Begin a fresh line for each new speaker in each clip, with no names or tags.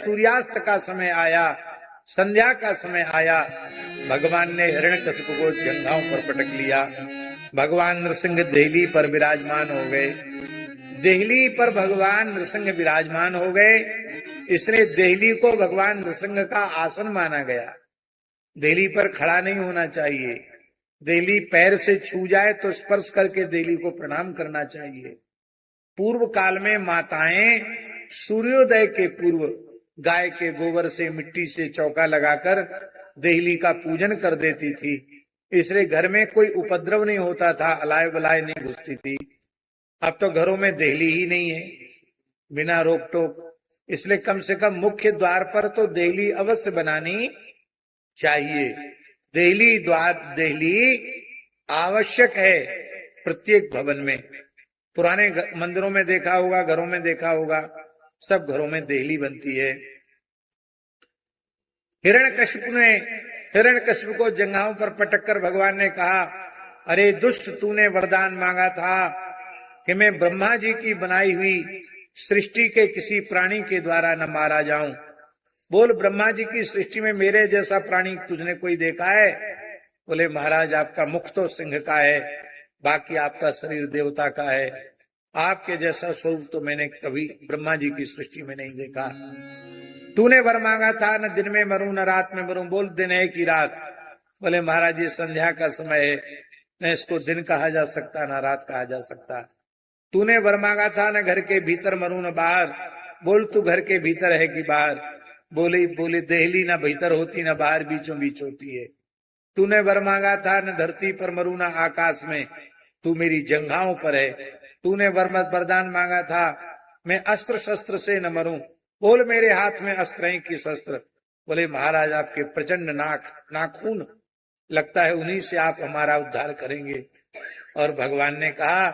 सूर्यास्त का समय आया, संध्या का समय आया, भगवान ने हिरण्यकशिपु को जंघाओं पर पटक लिया। भगवान नृसिंह देहली पर विराजमान हो गए। देहली पर भगवान नृसिंह विराजमान हो गए, इसलिए देहली को भगवान नृसिंह का आसन माना गया। देहली पर खड़ा नहीं होना चाहिए, देहली पैर से छू जाए तो स्पर्श करके देहली को प्रणाम करना चाहिए। पूर्व काल में माताएं सूर्योदय के पूर्व गाय के गोबर से मिट्टी से चौका लगाकर देहली का पूजन कर देती थी, इसलिए घर में कोई उपद्रव नहीं होता था, अलाय बलाय नहीं घुसती थी। अब तो घरों में देहली ही नहीं है बिना रोक टोक, इसलिए कम से कम मुख्य द्वार पर तो देहली अवश्य बनानी चाहिए। देहली आवश्यक है प्रत्येक भवन में। पुराने मंदिरों में देखा होगा, घरों में देखा होगा, सब घरों में देहली बनती है। हिरण्यकशिपु को जंघाओं पर पटक कर भगवान ने कहा, अरे दुष्ट, तूने वरदान मांगा था कि मैं ब्रह्मा जी की बनाई हुई सृष्टि के किसी प्राणी के द्वारा न मारा जाऊं। बोल, ब्रह्मा जी की सृष्टि में मेरे जैसा प्राणी तुझने कोई देखा है? बोले, महाराज आपका मुख तो सिंह का है, बाकी आपका शरीर देवता का है, आपके जैसा स्वरूप तो मैंने कभी ब्रह्मा जी की सृष्टि में नहीं देखा। तूने वर मांगा था न दिन में मरूं न रात में मरूं। बोल, दिन है कि रात? बोले, महाराज ये संध्या का समय है, न इसको दिन कहा जा सकता न रात कहा जा सकता। तूने वर मांगा था न घर के भीतर मरूं न बाहर। बोल, तू घर के भीतर है कि बाहर? बोले देहली न भीतर होती न बाहर, बीचों बीच होती है। तूने वर मांगा था न धरती पर मरूं न आकाश में, तू मेरी जंघाओं पर है। तूने वरदान मांगा था मैं अस्त्र शस्त्र से न मरूं। बोल, मेरे हाथ में अस्त्र हैं कि शस्त्र? बोले, महाराज आपके प्रचंड नाखून, लगता है उन्हीं से आप हमारा उद्धार करेंगे। और भगवान ने कहा,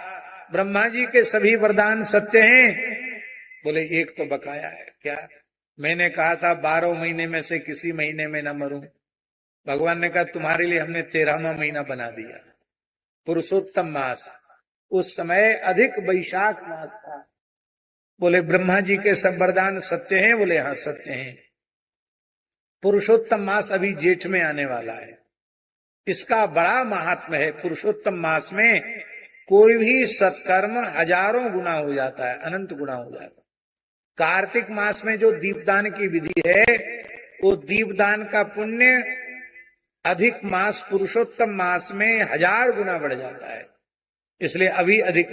ब्रह्मा जी के सभी वरदान सत्य हैं? बोले, एक तो बकाया है। क्या? मैंने कहा था 12 महीने में से किसी महीने में न मरूं। भगवान ने कहा, तुम्हारे लिए हमने 13वां महीना बना दिया, पुरुषोत्तम मास। उस समय अधिक वैशाख मास था। बोले, ब्रह्मा जी के सब वरदान सत्य हैं? बोले, हाँ सत्य हैं। पुरुषोत्तम मास अभी जेठ में आने वाला है, इसका बड़ा महात्म्य है। पुरुषोत्तम मास में कोई भी सत्कर्म हजारों गुना हो जाता है, अनंत गुना हो जाता है। कार्तिक मास में जो दीपदान की विधि है, वो दीपदान का पुण्य अधिक मास पुरुषोत्तम मास में 1000 गुना बढ़ जाता है, इसलिए अभी अधिक